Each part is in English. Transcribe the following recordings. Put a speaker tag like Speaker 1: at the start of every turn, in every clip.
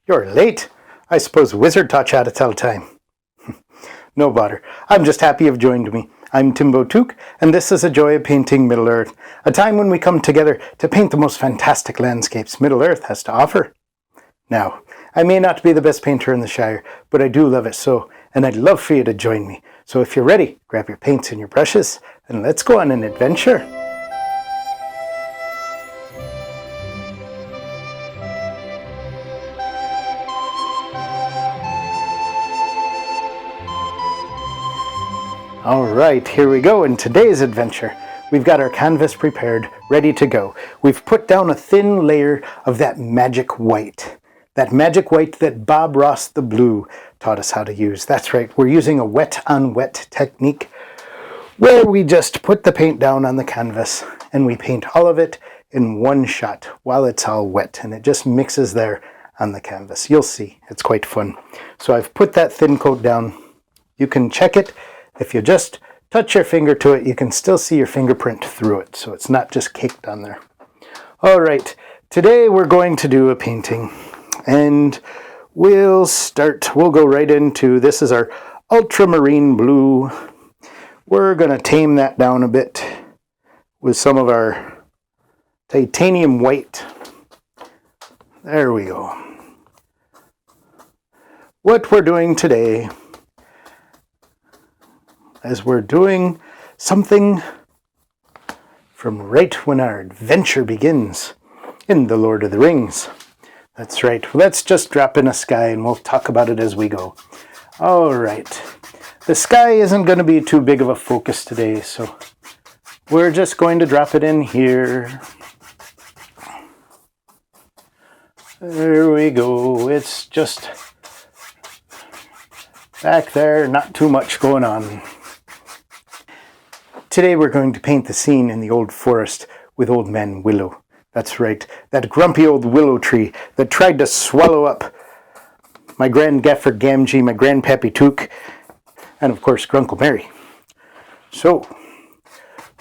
Speaker 1: You're late. I suppose Wizard taught you how to tell time. No bother. I'm just happy you've joined me. I'm Timbo Took, and this is A Joy of Painting Middle-earth, a time when we come together to paint the most fantastic landscapes Middle-earth has to offer. Now, I may not be the best painter in the Shire, but I do love it so, and I'd love for you to join me. So if you're ready, grab your paints and your brushes, and let's go on an adventure. Alright, here we go. In today's adventure, we've got our canvas prepared, ready to go. We've put down a thin layer of that magic white. That magic white that Bob Ross the Blue taught us how to use. That's right, we're using a wet-on-wet technique where we just put the paint down on the canvas and we paint all of it in one shot while it's all wet, and it just mixes there on the canvas. You'll see, it's quite fun. So I've put that thin coat down. You can check it. If you just touch your finger to it, you can still see your fingerprint through it, so it's not just caked on there. All right, today we're going to do a painting, and we'll go right into, this is our ultramarine blue. We're going to tame that down a bit with some of our titanium white. There we go. What we're doing today as we're doing something from right when our adventure begins in The Lord of the Rings. That's right, let's just drop in a sky and we'll talk about it as we go. Alright, the sky isn't going to be too big of a focus today, so we're just going to drop it in here. There we go, it's just back there, not too much going on. Today we're going to paint the scene in the old forest with old man Willow. That's right, that grumpy old willow tree that tried to swallow up my Grandgaffer Gamgee, my Grandpappy Took, and of course Grunkle Mary. So,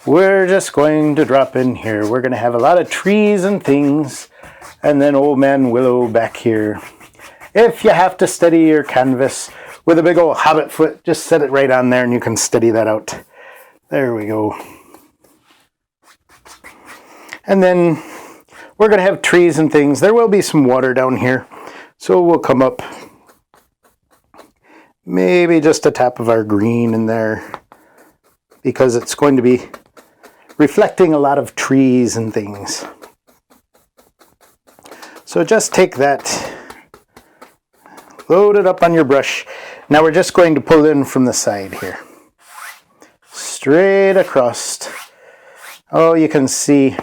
Speaker 1: we're just going to drop in here. We're going to have a lot of trees and things, and then old man Willow back here. If you have to steady your canvas with a big old hobbit foot, just set it right on there and you can steady that out. There we go. And then we're going to have trees and things. There will be some water down here. So we'll come up. Maybe just a tap of our green in there, because it's going to be reflecting a lot of trees and things. So just take that, load it up on your brush. Now we're just going to pull in from the side here. Straight across. Oh, you can see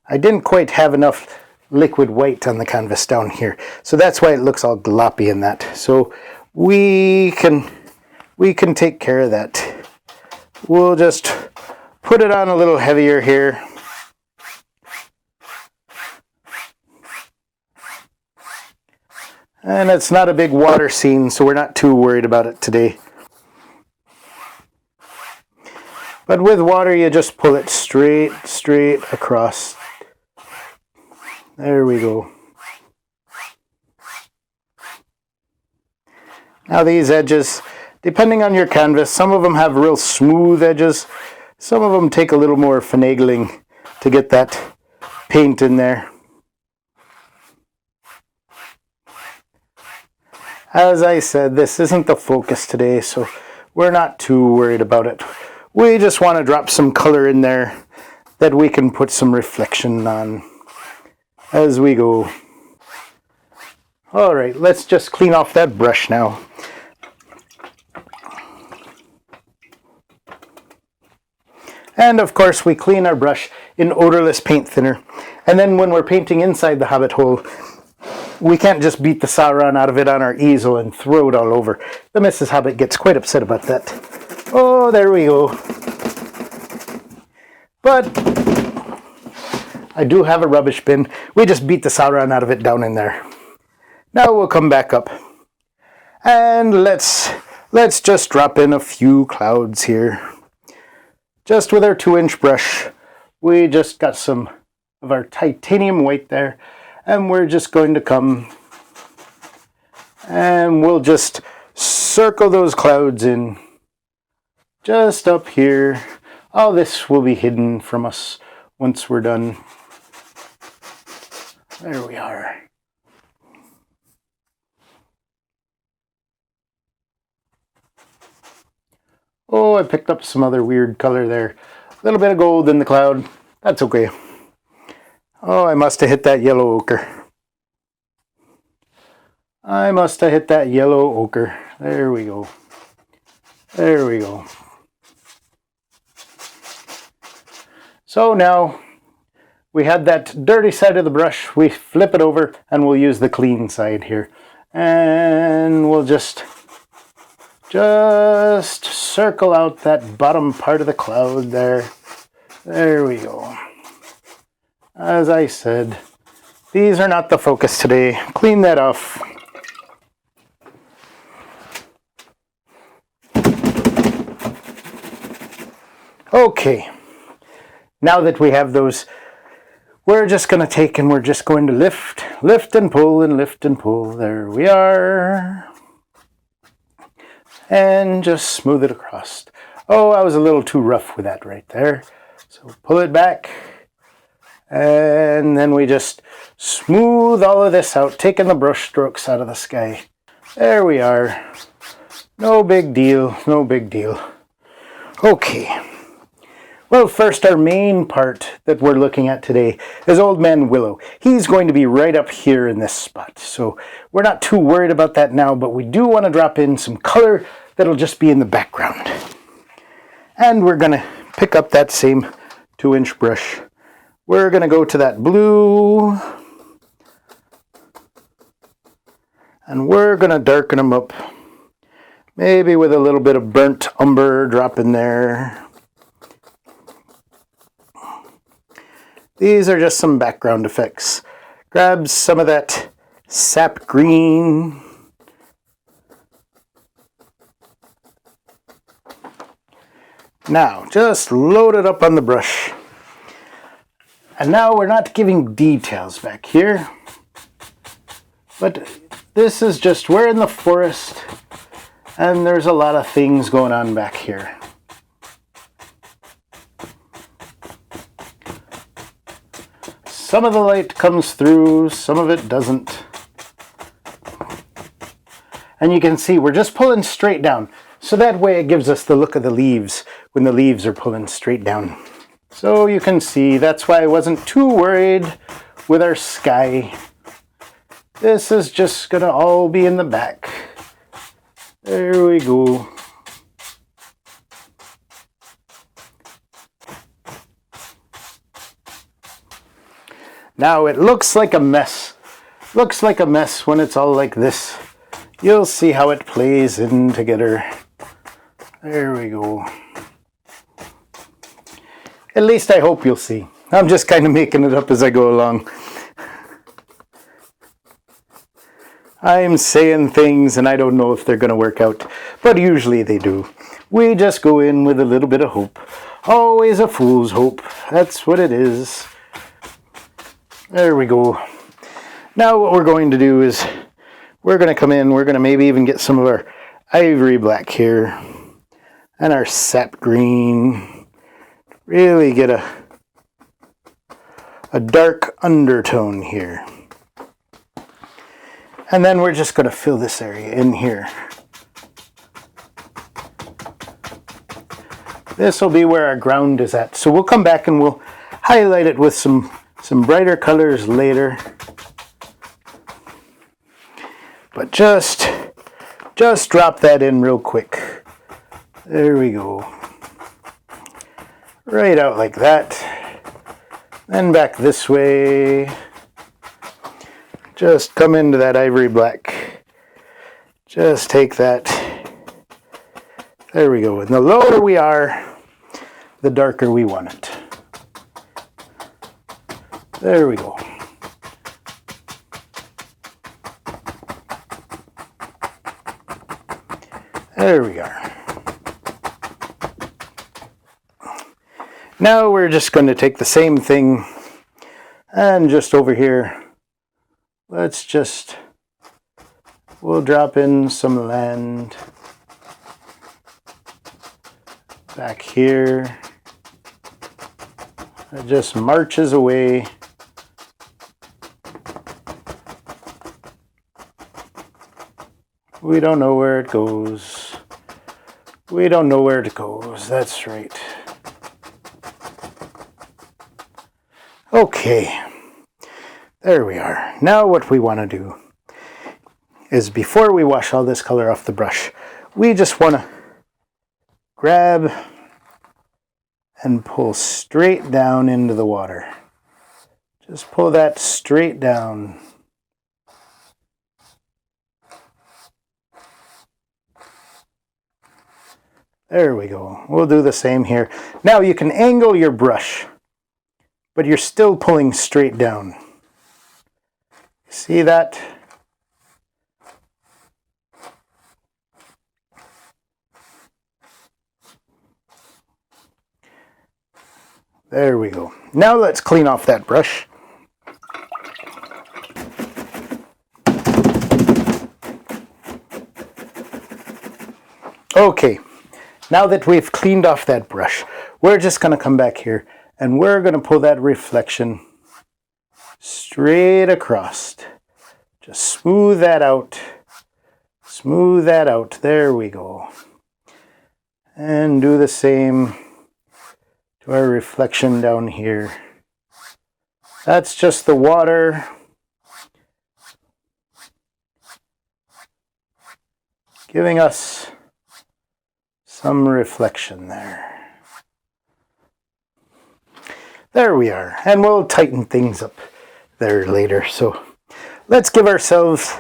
Speaker 1: I didn't quite have enough liquid white on the canvas down here, so that's why it looks all gloppy in that. So we can take care of that. We'll just put it on a little heavier here. And it's not a big water scene, so we're not too worried about it today. But with water, you just pull it straight across. There we go. Now these edges, depending on your canvas, some of them have real smooth edges. Some of them take a little more finagling to get that paint in there. As I said, this isn't the focus today, so we're not too worried about it. We just want to drop some color in there that we can put some reflection on as we go. Alright, let's just clean off that brush now. And of course we clean our brush in odorless paint thinner. And then when we're painting inside the hobbit hole, we can't just beat the Sauron out of it on our easel and throw it all over. The Mrs. Hobbit gets quite upset about that. Oh, there we go. But I do have a rubbish bin. We just beat the Sauron out of it down in there. Now we'll come back up. And let's just drop in a few clouds here. Just with our 2-inch brush. We just got some of our titanium white there. And we're just going to come And we'll just circle those clouds in just up here. All this will be hidden from us once we're done. There we are. Oh, I picked up some other weird color there. A little bit of gold in the cloud. That's okay. Oh, I must have hit that yellow ochre. I must have hit that yellow ochre. There we go. There we go. So now we had that dirty side of the brush. We flip it over and we'll use the clean side here. And we'll just circle out that bottom part of the cloud there. There we go. As I said, these are not the focus today. Clean that off. Okay, now that we have those, we're just going to take and we're just going to lift and pull and lift and pull. There we are. And just smooth it across. Oh, I was a little too rough with that right there. So pull it back. And then we just smooth all of this out, taking the brush strokes out of the sky. There we are. No big deal, no big deal. Okay. Well, first, our main part that we're looking at today is Old Man Willow. He's going to be right up here in this spot. So we're not too worried about that now, but we do want to drop in some color that'll just be in the background. And we're going to pick up that same 2-inch brush. We're going to go to that blue. And we're going to darken them up. Maybe with a little bit of burnt umber drop in there. These are just some background effects. Grab some of that sap green. Now, just load it up on the brush. And now we're not giving details back here. But this is just, we're in the forest. And there's a lot of things going on back here. Some of the light comes through, some of it doesn't. And you can see we're just pulling straight down. So that way it gives us the look of the leaves when the leaves are pulling straight down. So you can see that's why I wasn't too worried with our sky. This is just gonna all be in the back. There we go. Now it looks like a mess. Looks like a mess when it's all like this. You'll see how it plays in together. There we go. At least I hope you'll see. I'm just kind of making it up as I go along. I'm saying things and I don't know if they're going to work out, but usually they do. We just go in with a little bit of hope. Always a fool's hope. That's what it is. There we go. Now what we're going to do is we're going to come in, we're going to maybe even get some of our ivory black here and our sap green. Really get a dark undertone here. And then we're just going to fill this area in here. This will be where our ground is at. So we'll come back and we'll highlight it with some brighter colors later. But just drop that in real quick. There we go. Right out like that. Then back this way. Just come into that ivory black. Just take that. There we go. And the lower we are, the darker we want it. There we go. There we are. Now we're just going to take the same thing and just over here, let's just we'll drop in some land back here. It just marches away. We don't know where it goes. We don't know where it goes. That's right. Okay. There we are. Now what we want to do is, before we wash all this color off the brush, we just want to grab and pull straight down into the water. Just pull that straight down. There we go. We'll do the same here. Now you can angle your brush, but you're still pulling straight down. See that? There we go. Now let's clean off that brush. Okay, now that we've cleaned off that brush, we're just going to come back here and we're going to pull that reflection straight across. Just smooth that out. Smooth that out. There we go. And do the same to our reflection down here. That's just the water giving us some reflection there. There we are. And we'll tighten things up there later. So let's give ourselves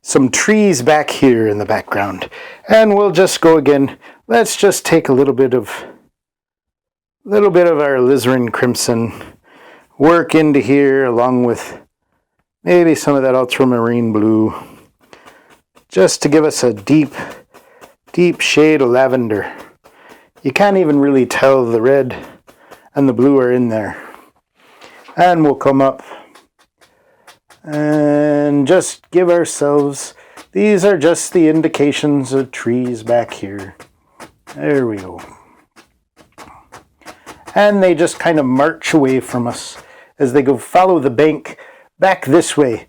Speaker 1: some trees back here in the background. And we'll just go again. Let's just take a little bit of our alizarin crimson, work into here along with maybe some of that ultramarine blue, just to give us a deep shade of lavender. You can't even really tell the red and the blue are in there. And we'll come up and just give ourselves, these are just the indications of trees back here. There we go. And they just kind of march away from us as they go follow the bank back this way.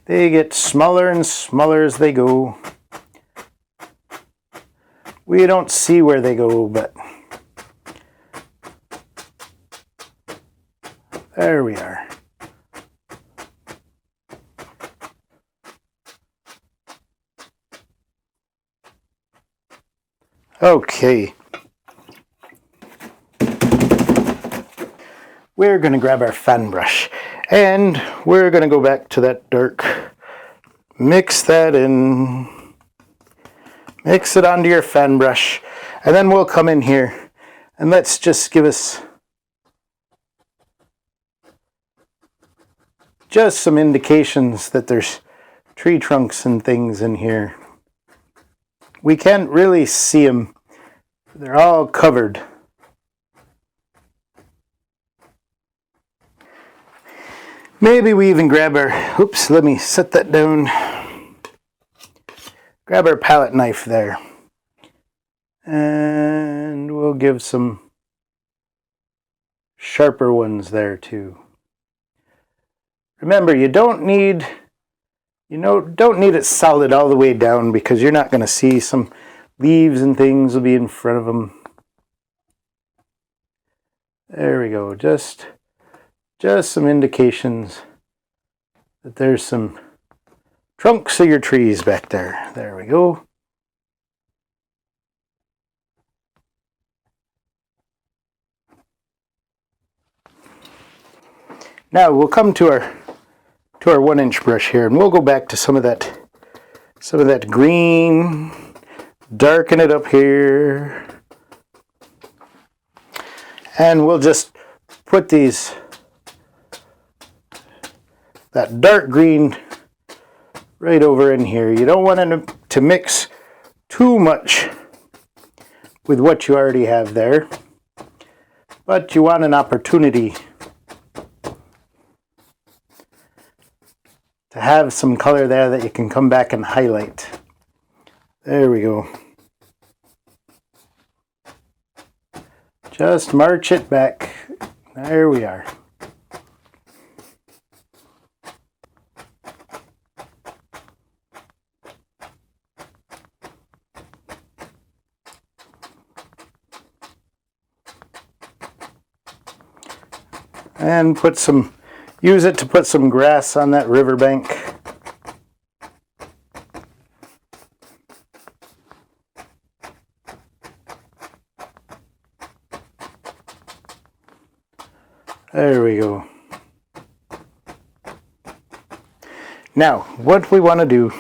Speaker 1: They get smaller and smaller as they go. We don't see where they go, but there we are. Okay. We're going to grab our fan brush and we're going to go back to that dark. Mix that in. Mix it onto your fan brush, and then we'll come in here and let's just give us just some indications that there's tree trunks and things in here. We can't really see them. They're all covered. Maybe we even grab our, oops, let me set that down. Grab our palette knife there. And we'll give some sharper ones there too. Remember, you don't need it solid all the way down because you're not going to see some leaves and things will be in front of them. There we go. Just some indications that there's some trunks of your trees back there. There we go. Now we'll come to our 1-inch brush here, and we'll go back to some of that green, darken it up here, and we'll just put that dark green right over in here. You don't want it to mix too much with what you already have there, but you want an opportunity to have some color there that you can come back and highlight. There we go. Just march it back. There we are. And use it to put some grass on that riverbank. There we go. Now, what we want to do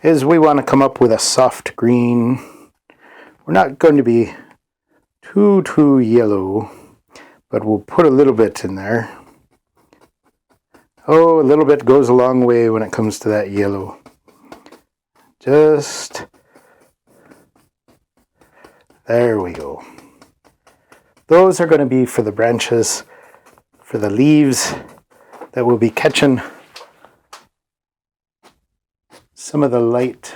Speaker 1: is we want to come up with a soft green. We're not going to be too yellow, but we'll put a little bit in there. Oh, a little bit goes a long way when it comes to that yellow. Just there we go. Those are going to be for the branches, for the leaves that will be catching some of the light.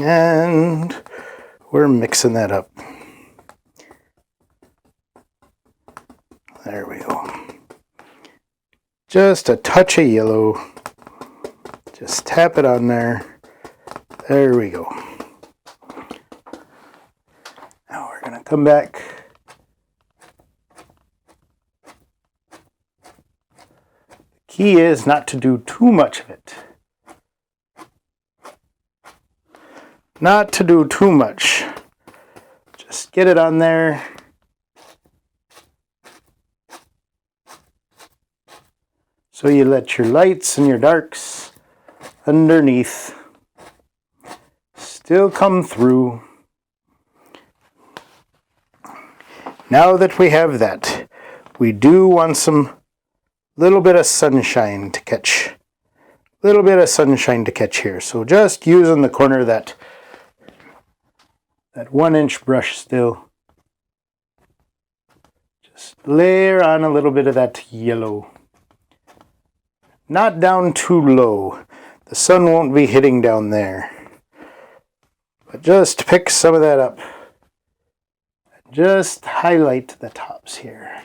Speaker 1: And we're mixing that up. There we go. Just a touch of yellow. Just tap it on there. There we go. Now we're going to come back. The key is not to do too much of it. Not to do too much. Just get it on there. So you let your lights and your darks underneath still come through. Now that we have that, we do want some little bit of sunshine to catch. Little bit of sunshine to catch here. So just using the corner of that 1-inch brush still. Just layer on a little bit of that yellow. Not down too low. The sun won't be hitting down there. But just pick some of that up. Just highlight the tops here.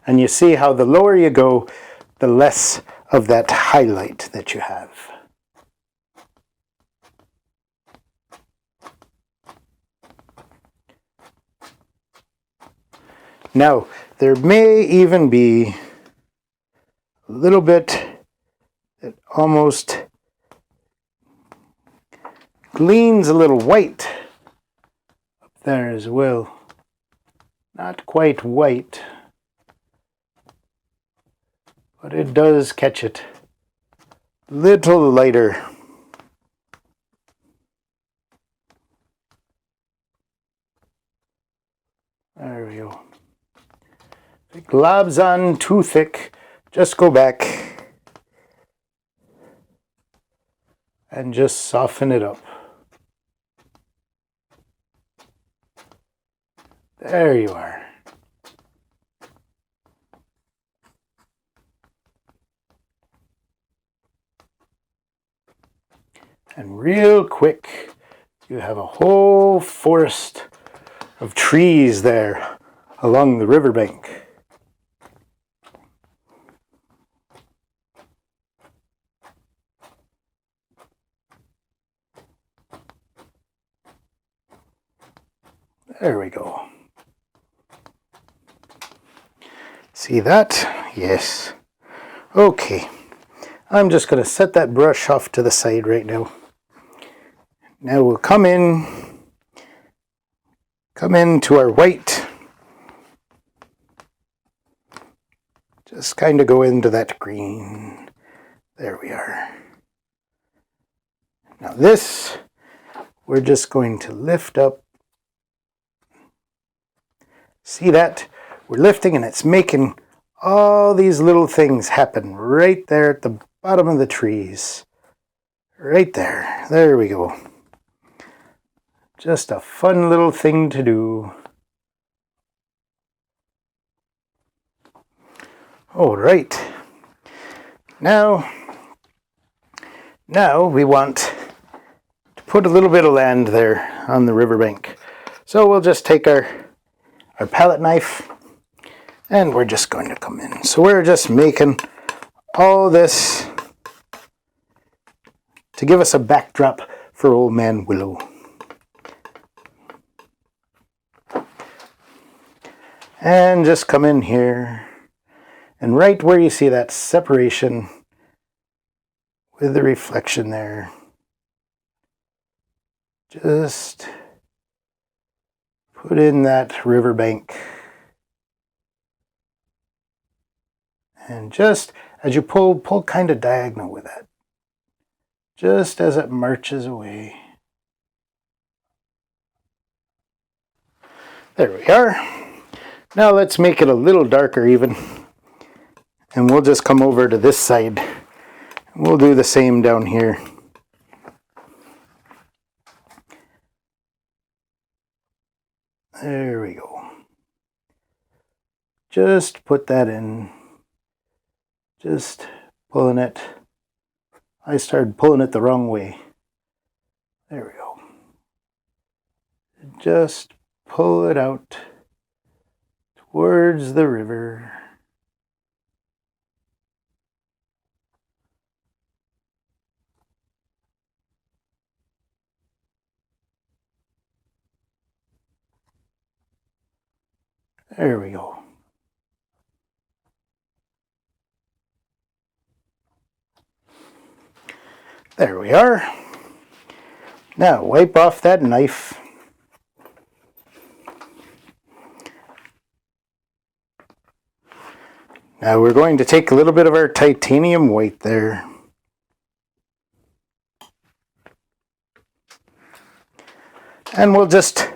Speaker 1: And you see how the lower you go, the less of that highlight that you have. Now, there may even be a little bit that almost gleams a little white up there as well. Not quite white, but it does catch it a little lighter. There we go. If it globs on too thick, just go back and just soften it up. There you are. And real quick, you have a whole forest of trees there along the riverbank. There we go. See that? Yes. Okay. I'm just going to set that brush off to the side right now. Now we'll come into our white. Just kind of go into that green. There we are. Now this, we're just going to lift up See that? We're lifting and it's making all these little things happen right there at the bottom of the trees. Right there. There we go. Just a fun little thing to do. All right. Now we want to put a little bit of land there on the riverbank. So we'll just take our palette knife and we're just going to come in. So we're just making all this to give us a backdrop for Old Man Willow. And just come in here. And right where you see that separation with the reflection there, just put in that riverbank. And just as you pull kind of diagonal with that. Just as it marches away. There we are. Now let's make it a little darker even. And we'll just come over to this side. We'll do the same down here. There we go. Just put that in. Just pulling it. I started pulling it the wrong way. There we go. Just pull it out towards the river. There we go. There we are. Now wipe off that knife. Now we're going to take a little bit of our titanium white there. And we'll just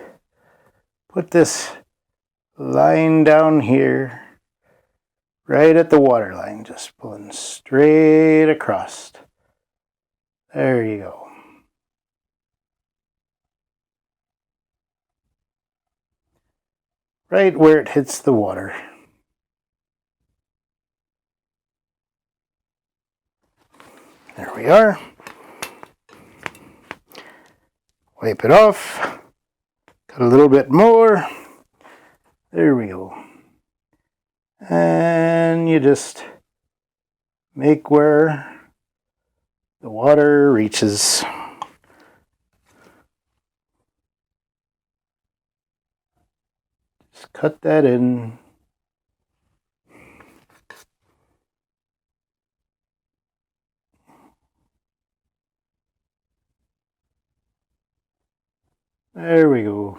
Speaker 1: put this line down here, right at the water line, just pulling straight across. There you go. Right where it hits the water. There we are. Wipe it off. Got a little bit more. There we go. And you just make where the water reaches. Just cut that in. There we go.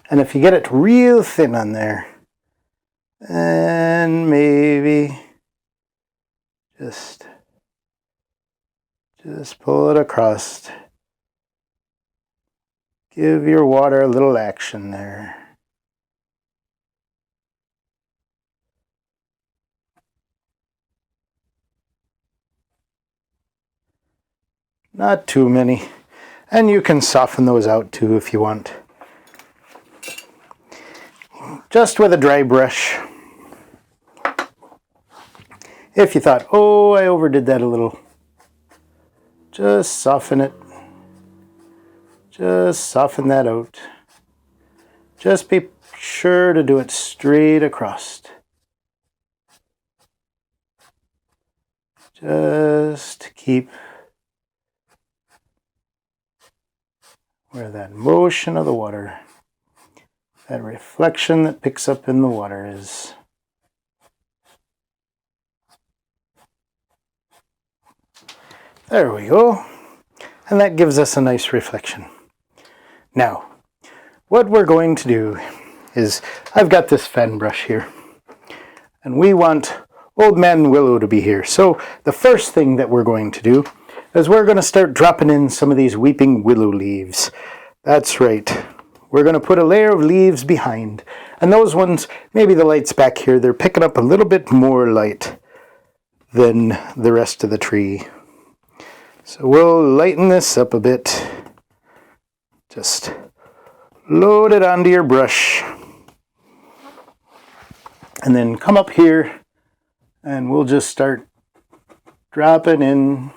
Speaker 1: And if you get it real thin on there, and maybe just pull it across. Give your water a little action there. Not too many. And you can soften those out too if you want. Just with a dry brush. If you thought, oh, I overdid that a little, just soften it. Just soften that out. Just be sure to do it straight across. Just keep where that motion of the water, that reflection that picks up in the water is. There we go. And that gives us a nice reflection. Now, what we're going to do is, I've got this fan brush here, and we want Old Man Willow to be here. So the first thing that we're going to do is we're going to start dropping in some of these weeping willow leaves. That's right. We're going to put a layer of leaves behind. And those ones, maybe the light's back here, they're picking up a little bit more light than the rest of the tree. So we'll lighten this up a bit. Just load it onto your brush. And then come up here and we'll just start dropping in.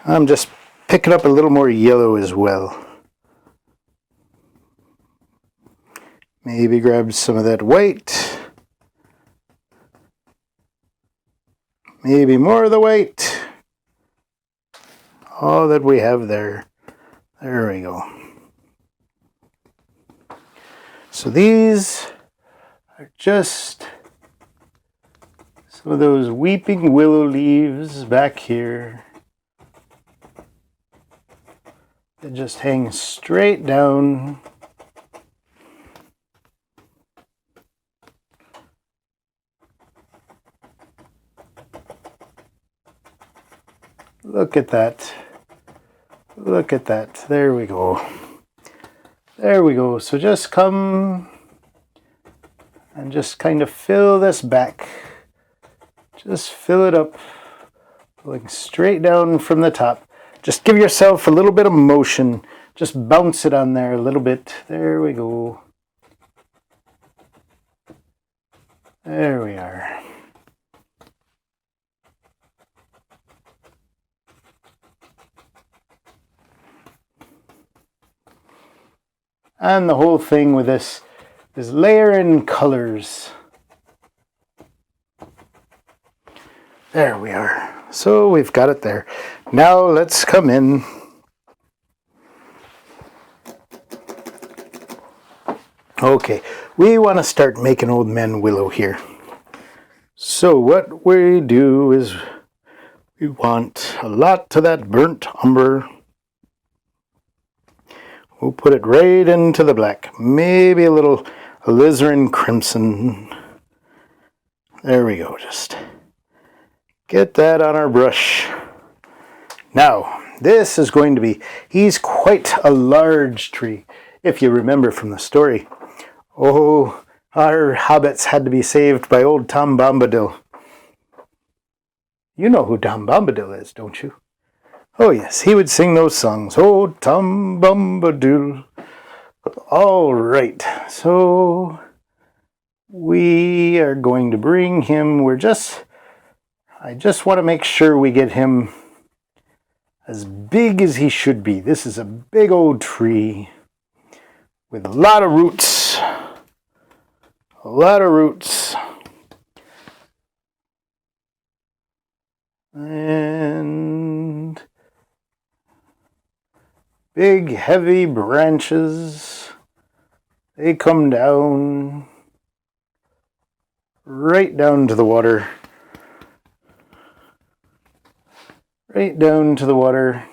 Speaker 1: I'm just picking up a little more yellow as well. Maybe grab some of that white. Maybe more of the white. All that we have there. There we go. So these are just some of those weeping willow leaves back here. They just hang straight down. Look at that. Look at that. There we go. There we go. So just come and just kind of fill this back. Just fill it up, going straight down from the top. Just give yourself a little bit of motion. Just bounce it on there a little bit. There we go. There we are. And the whole thing with this is layer in colors. There we are. So we've got it there. Now let's come in. Okay, we want to start making Old Man Willow here. So what we do is we want a lot of that burnt umber. We'll put it right into the black. Maybe a little alizarin crimson. There we go. Just get that on our brush. Now, this is going to be, he's quite a large tree, if you remember from the story. Oh, our hobbits had to be saved by old Tom Bombadil. You know who Tom Bombadil is, don't you? Oh yes, he would sing those songs. Oh, Tom Bombadil. All right, so we are going to bring him, I just want to make sure we get him as big as he should be. This is a big old tree with a lot of roots. A lot of roots. And big heavy branches. They come down right down to the water. Right down to the water.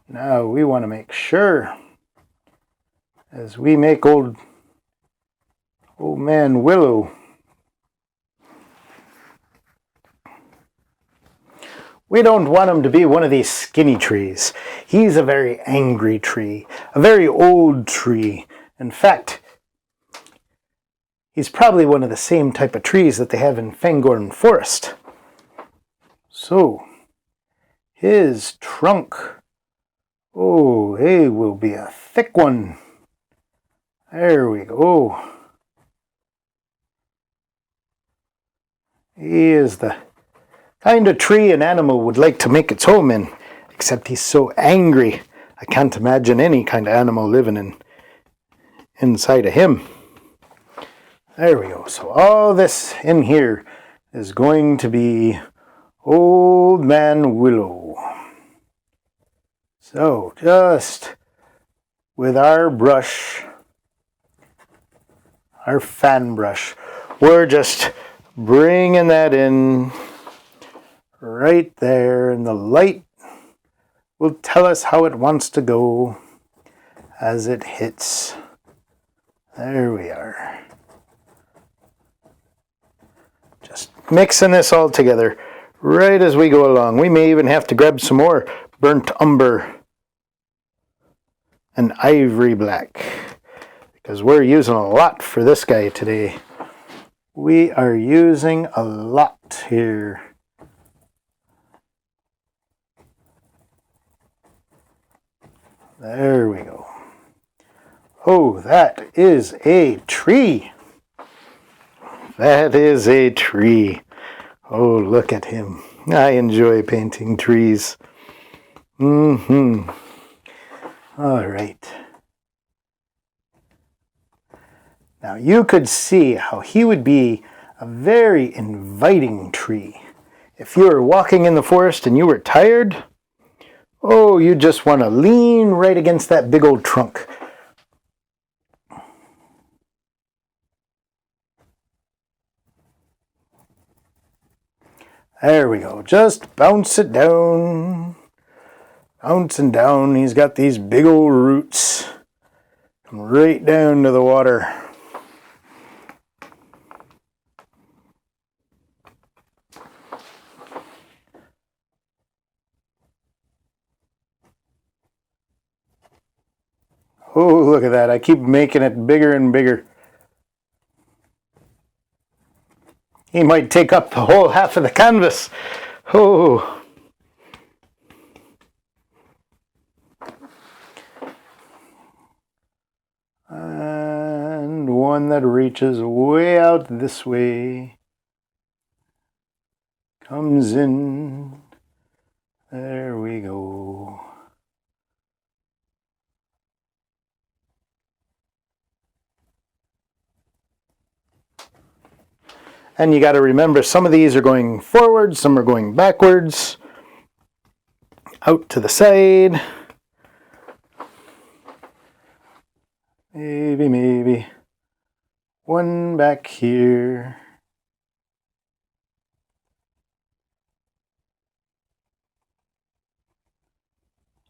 Speaker 1: Now we want to make sure, as we make old man Willow, we don't want him to be one of these skinny trees. He's a very angry tree, a very old tree. In fact, he's probably one of the same type of trees that they have in Fangorn Forest. So, his trunk, oh, it will be a thick one. There we go. He is the kind of tree an animal would like to make its home in, except he's so angry. I can't imagine any kind of animal living inside of him. There we go. So all this in here is going to be Old Man Willow. So just with our brush, our fan brush, we're just bringing that in right there, and the light will tell us how it wants to go as it hits. There we are. Just mixing this all together right as we go along. We may even have to grab some more burnt umber and ivory black, because we're using a lot for this guy today. We are using a lot here. There we go. Oh, that is a tree. That is a tree. Oh, look at him. I enjoy painting trees. All right. Now you could see how he would be a very inviting tree. If you were walking in the forest and you were tired, oh, you just want to lean right against that big old trunk. There we go. Just bounce it down. Bouncing down. He's got these big old roots. Come right down to the water. Oh, look at that. I keep making it bigger and bigger. He might take up the whole half of the canvas. Oh. And one that reaches way out this way. Comes in. There we go. And you got to remember, some of these are going forward, some are going backwards, out to the side. Maybe one back here.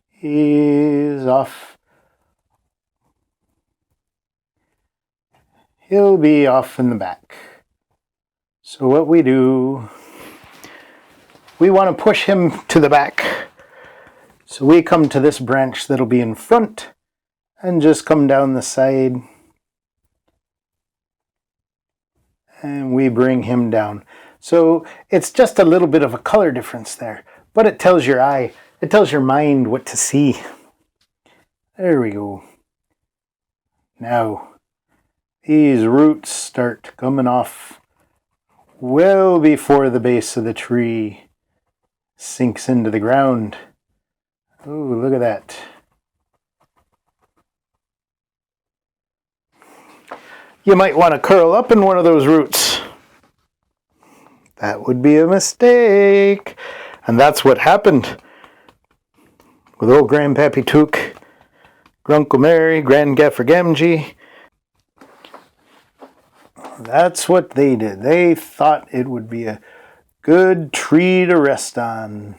Speaker 1: He's off. He'll be off in the back. So what we do, we want to push him to the back. So we come to this branch that'll be in front and just come down the side. And we bring him down. So it's just a little bit of a color difference there, but it tells your eye, it tells your mind what to see. There we go. Now, these roots start coming off well before the base of the tree sinks into the ground. Oh, look at that. You might want to curl up in one of those roots. That would be a mistake. And that's what happened with old Grandpappy Took, Grunkle Mary, Grand Gaffer Gamgee. That's what they did. They thought it would be a good tree to rest on.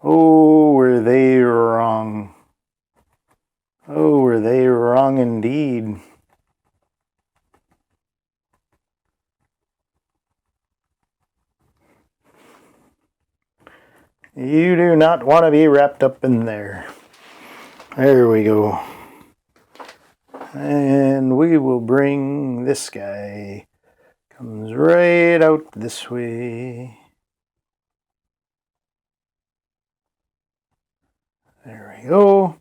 Speaker 1: Oh, were they wrong. Oh, were they wrong indeed. You do not want to be wrapped up in there. There we go. And we will bring this guy. Comes right out this way. There we go.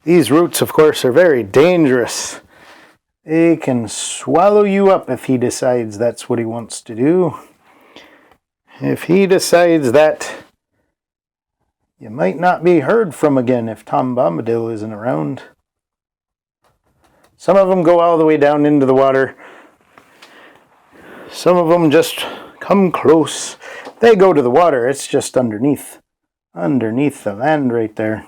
Speaker 1: These roots, of course, are very dangerous. They can swallow you up if he decides that's what he wants to do. If he decides that, you might not be heard from again if Tom Bombadil isn't around. Some of them go all the way down into the water. Some of them just come close. They go to the water. It's just underneath the land right there.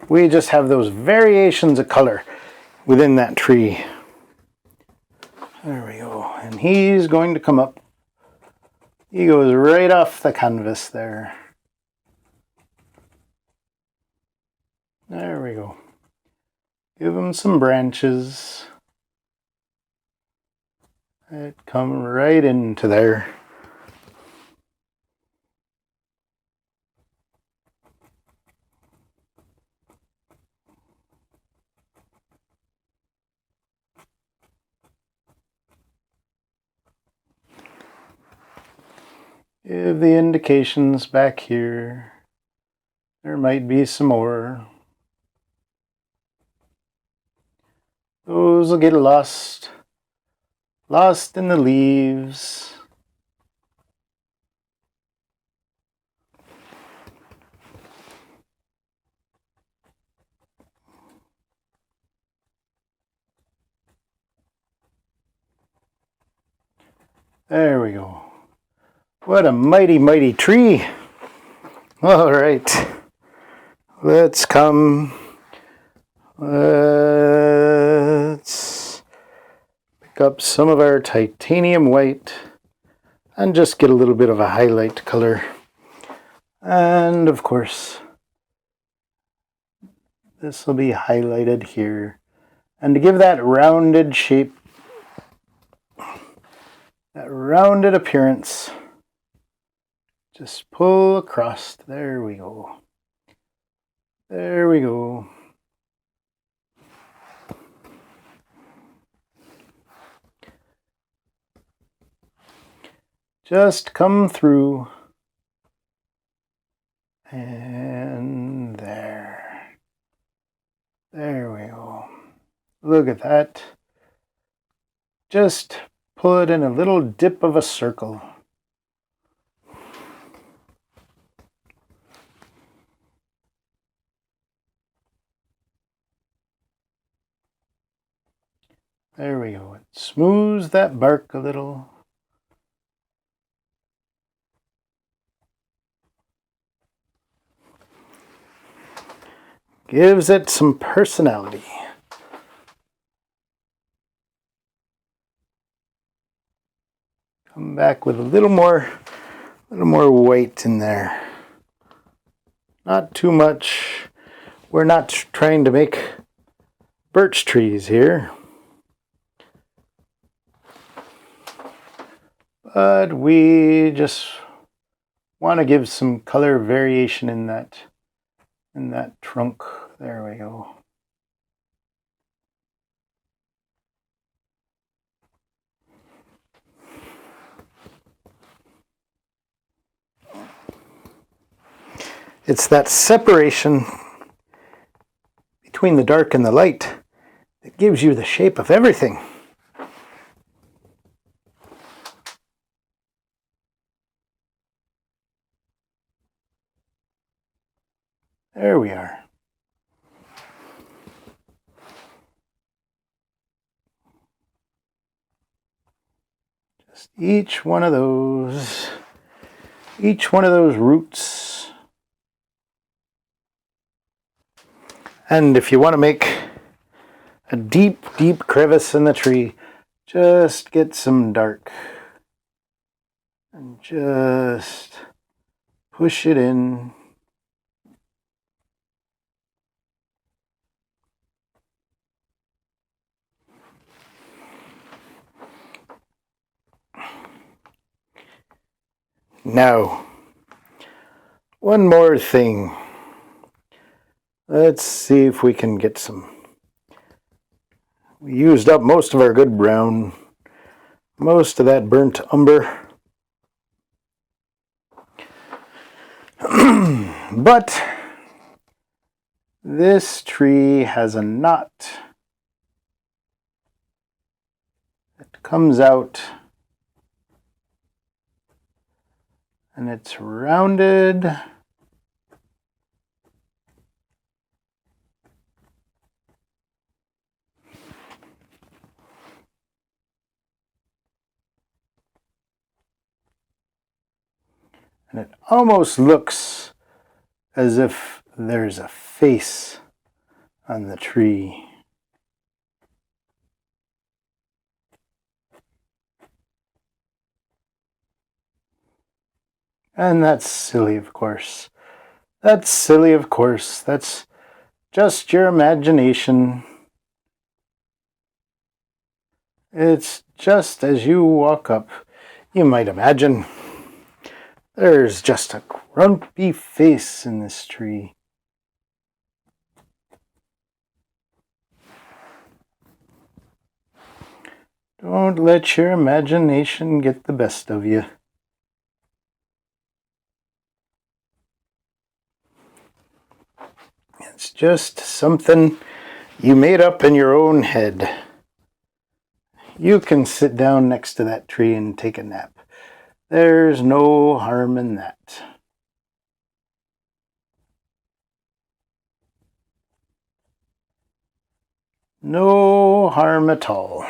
Speaker 1: We just have those variations of color within that tree. There we go. And he's going to come up. He goes right off the canvas there. There we go. Give him some branches. It come right into there. Give the indications back here. There might be some more. Those will get lost in the leaves. There we go. What a mighty, mighty tree. All right. Let's come. Let's pick up some of our titanium white and just get a little bit of a highlight color. And of course, this will be highlighted here. And to give that rounded shape, that rounded appearance, just pull across. There we go. There we go. Just come through. And there. There we go. Look at that. Just pull it in a little dip of a circle. There we go. It smooths that bark a little. Gives it some personality. Come back with a little more white in there. Not too much. We're not trying to make birch trees here. But we just want to give some color variation in that trunk. There we go. It's that separation between the dark and the light that gives you the shape of everything. There we are. Just each one of those roots. And if you want to make a deep, deep crevice in the tree, just get some dark and just push it in. Now, one more thing. Let's see if we can get some. We used up most of our good brown, most of that burnt umber. But this tree has a knot that comes out. And it's rounded. And it almost looks as if there's a face on the tree. And that's silly, of course. That's silly, of course. That's just your imagination. It's just as you walk up, you might imagine there's just a grumpy face in this tree. Don't let your imagination get the best of you. It's just something you made up in your own head. You can sit down next to that tree and take a nap. There's no harm in that. No harm at all.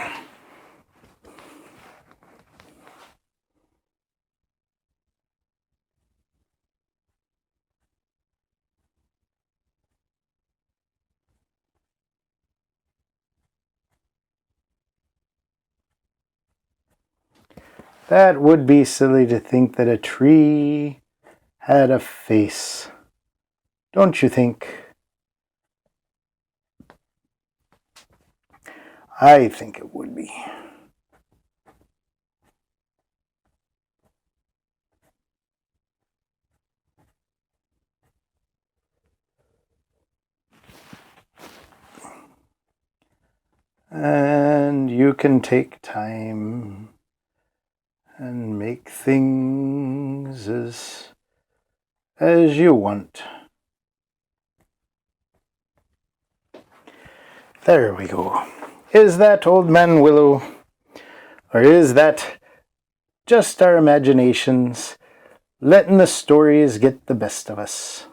Speaker 1: That would be silly to think that a tree had a face. Don't you think? I think it would be. And you can take time and make things as you want. There we go. Is that Old Man Willow? Or is that just our imaginations letting the stories get the best of us?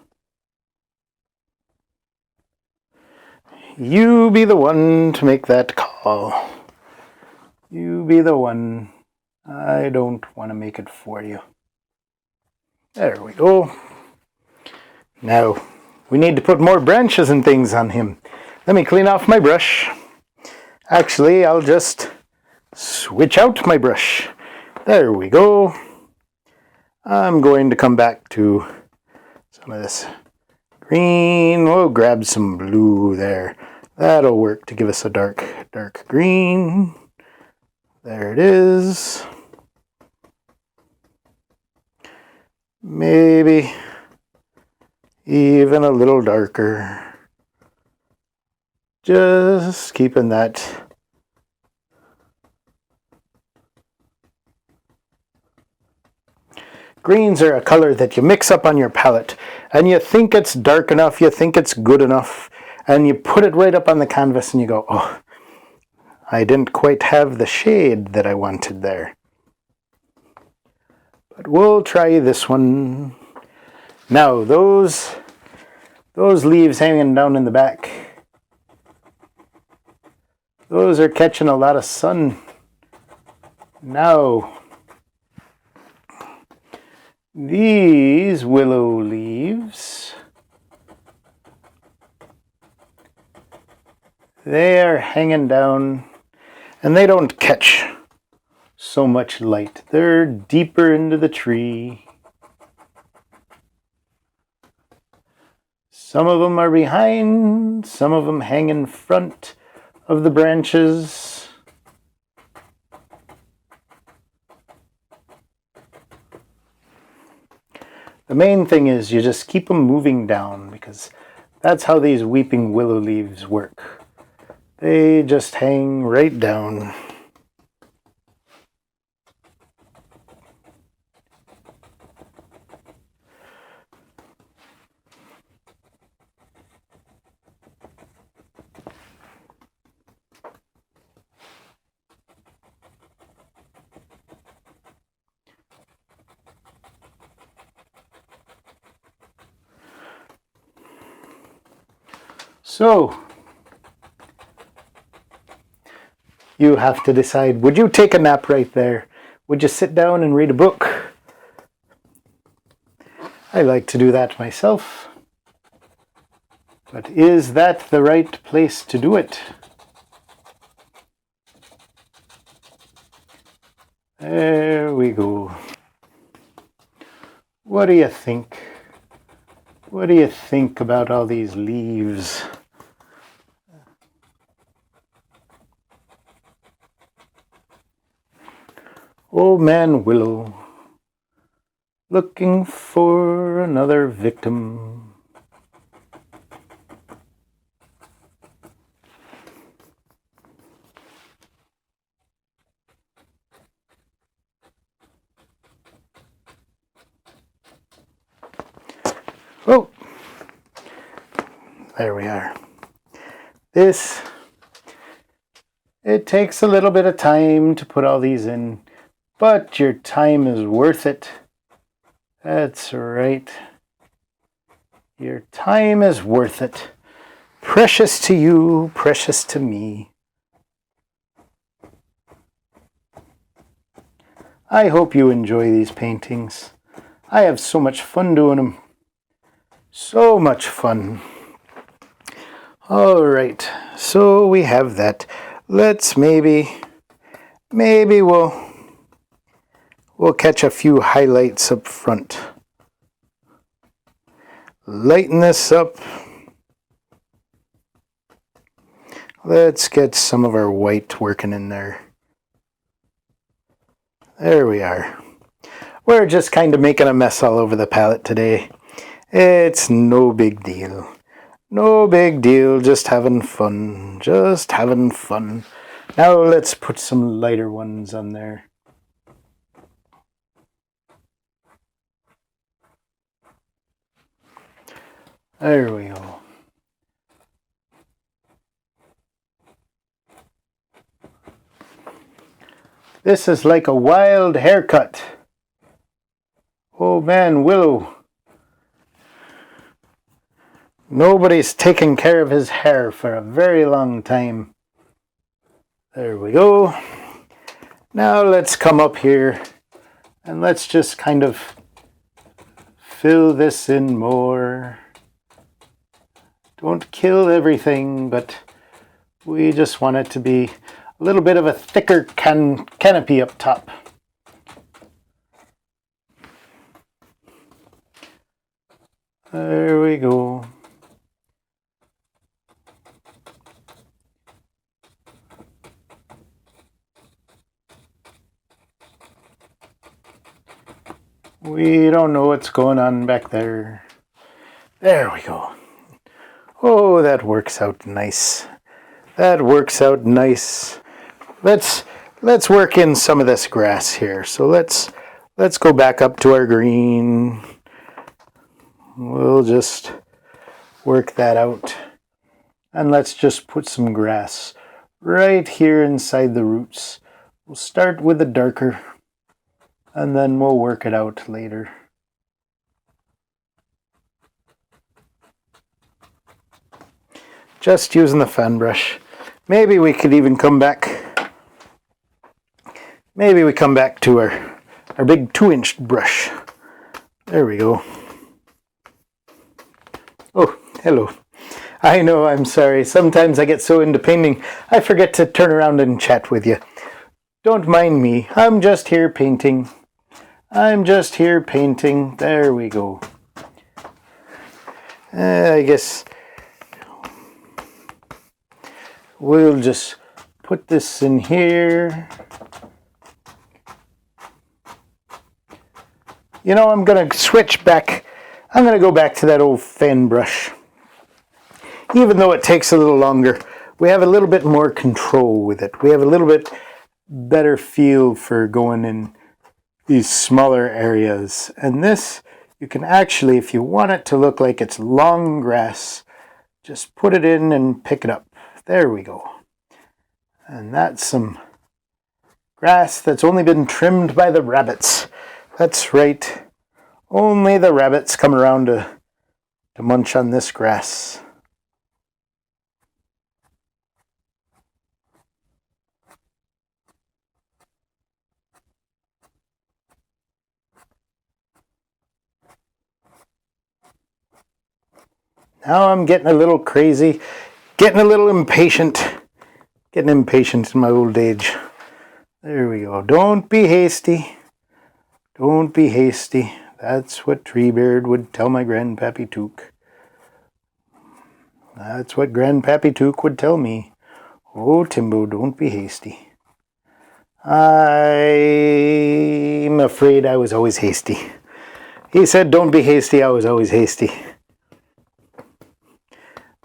Speaker 1: You be the one to make that call. You be the one. I don't want to make it for you. There we go. Now, we need to put more branches and things on him. Let me clean off my brush. Actually, I'll just switch out my brush. There we go. I'm going to come back to some of this green. We'll grab some blue there. That'll work to give us a dark green. There it is. Maybe even a little darker. Just keeping that. Greens are a color that you mix up on your palette, and you think it's dark enough, you think it's good enough, and you put it right up on the canvas and you go, oh, I didn't quite have the shade that I wanted there. But we'll try this one. Now, those leaves hanging down in the back, those are catching a lot of sun. Now, these willow leaves, they are hanging down and they don't catch so much light. They're deeper into the tree. Some of them are behind, some of them hang in front of the branches. The main thing is you just keep them moving down, because that's how these weeping willow leaves work. They just hang right down. So, you have to decide, would you take a nap right there? Would you sit down and read a book? I like to do that myself. But is that the right place to do it? There we go. What do you think? What do you think about all these leaves? Old Man Willow, looking for another victim. Oh, there we are. It takes a little bit of time to put all these in, but your time is worth it. That's right. Your time is worth it. Precious to you, precious to me. I hope you enjoy these paintings. I have so much fun doing them. So much fun. All right, so we have that. Let's maybe we'll catch a few highlights up front. Lighten this up. Let's get some of our white working in there. There we are. We're just kind of making a mess all over the palette today. It's no big deal. No big deal, just having fun. Just having fun. Now let's put some lighter ones on there. There we go. This is like a wild haircut. Oh man, Willow. Nobody's taken care of his hair for a very long time. There we go. Now let's come up here and let's just kind of fill this in more. Don't kill everything, but we just want it to be a little bit of a thicker canopy up top. There we go. We don't know what's going on back there. There we go. Oh, that works out nice. That works out nice. Let's work in some of this grass here. So let's go back up to our green. We'll just work that out. And let's just put some grass right here inside the roots. We'll start with the darker, and then we'll work it out later. Just using the fan brush. Maybe we could even come back. Maybe we come back to our big 2-inch brush. There we go. Oh, hello. I know, I'm sorry. Sometimes I get so into painting, I forget to turn around and chat with you. Don't mind me. I'm just here painting. I'm just here painting. There we go. I guess we'll just put this in here. You know, I'm going to switch back. I'm going to go back to that old fan brush. Even though it takes a little longer, we have a little bit more control with it. We have a little bit better feel for going in these smaller areas. And this, you can actually, if you want it to look like it's long grass, just put it in and pick it up. There we go. And that's some grass that's only been trimmed by the rabbits. That's right. Only the rabbits come around to munch on this grass. Now I'm getting a little crazy, getting a little impatient, getting impatient in my old age. There we go. Don't be hasty. Don't be hasty. That's what Treebeard would tell my Grandpappy Took. That's what Grandpappy Took would tell me. Oh, Timbo, don't be hasty. I'm afraid I was always hasty. He said, don't be hasty, I was always hasty.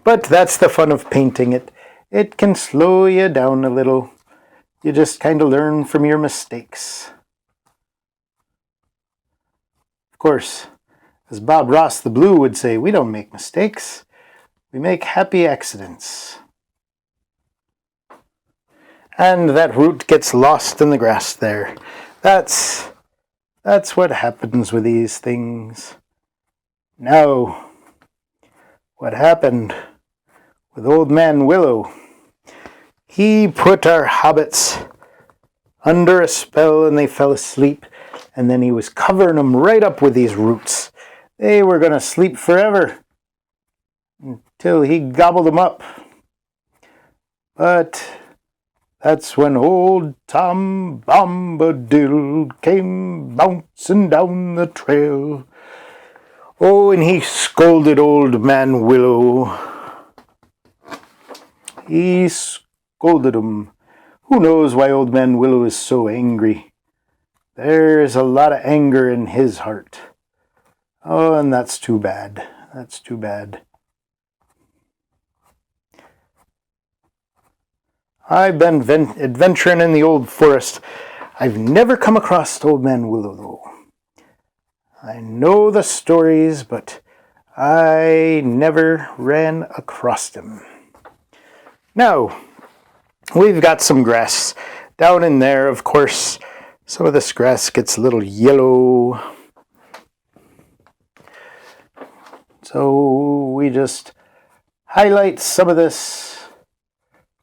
Speaker 1: But that's the fun of painting it. It can slow you down a little. You just kind of learn from your mistakes. Of course, as Bob Ross the Blue would say, we don't make mistakes. We make happy accidents. And that root gets lost in the grass there. That's what happens with these things. Now, what happened with Old Man Willow? He put our hobbits under a spell and they fell asleep, and then he was covering them right up with these roots. They were going to sleep forever until he gobbled them up. But that's when old Tom Bombadil came bouncing down the trail. Oh, and he scolded Old Man Willow. He scolded him. Who knows why Old Man Willow is so angry? There's a lot of anger in his heart. Oh, and that's too bad. That's too bad. I've been adventuring in the old forest. I've never come across Old Man Willow, though. I know the stories, but I never ran across him. Now, we've got some grass down in there. Of course, some of this grass gets a little yellow. So we just highlight some of this.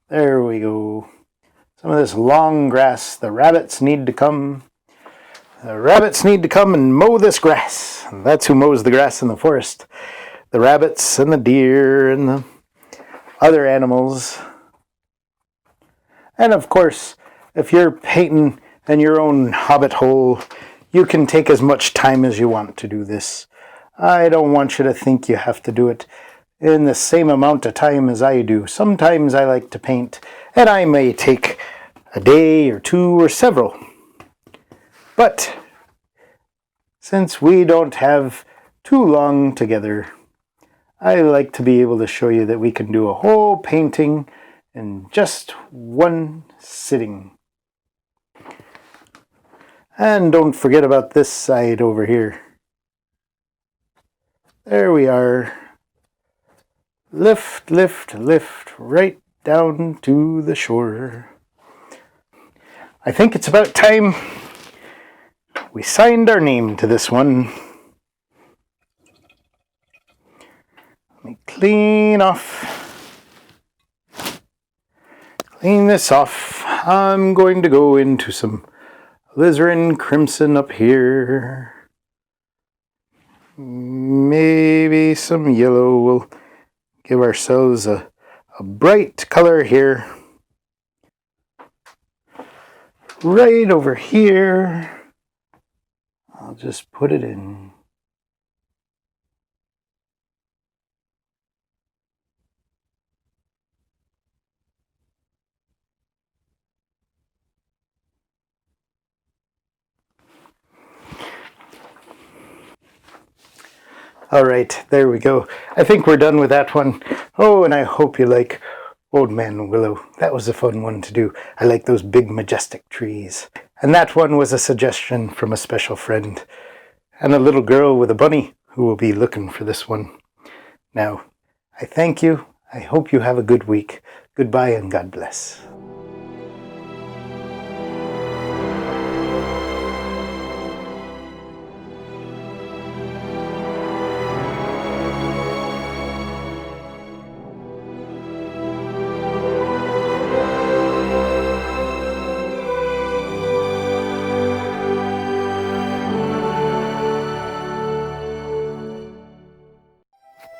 Speaker 1: There we go. Some of this long grass. The rabbits need to come. The rabbits need to come and mow this grass. That's who mows the grass in the forest. The rabbits and the deer and the other animals. And of course, if you're painting in your own hobbit hole, you can take as much time as you want to do this. I don't want you to think you have to do it in the same amount of time as I do. Sometimes I like to paint, and I may take a day or two or several. But since we don't have too long together, I like to be able to show you that we can do a whole painting in just one sitting. And don't forget about this side over here. There we are. Lift, lift, lift, right down to the shore. I think it's about time we signed our name to this one. Let me clean this off. I'm going to go into some alizarin crimson up here. Maybe some yellow will give ourselves a bright color here. Right over here. I'll just put it in. All right, there we go. I think we're done with that one. Oh, and I hope you like Old Man Willow. That was a fun one to do. I like those big, majestic trees. And that one was a suggestion from a special friend and a little girl with a bunny who will be looking for this one. Now, I thank you. I hope you have a good week. Goodbye and God bless.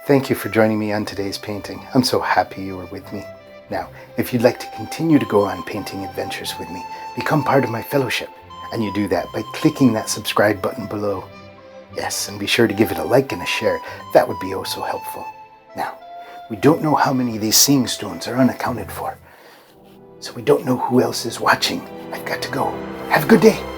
Speaker 1: Thank you for joining me on today's painting. I'm so happy you were with me. Now, if you'd like to continue to go on painting adventures with me, become part of my fellowship. And you do that by clicking that subscribe button below. Yes, and be sure to give it a like and a share. That would be oh so helpful. Now, we don't know how many of these seeing stones are unaccounted for. So we don't know who else is watching I've got to go. Have a good day.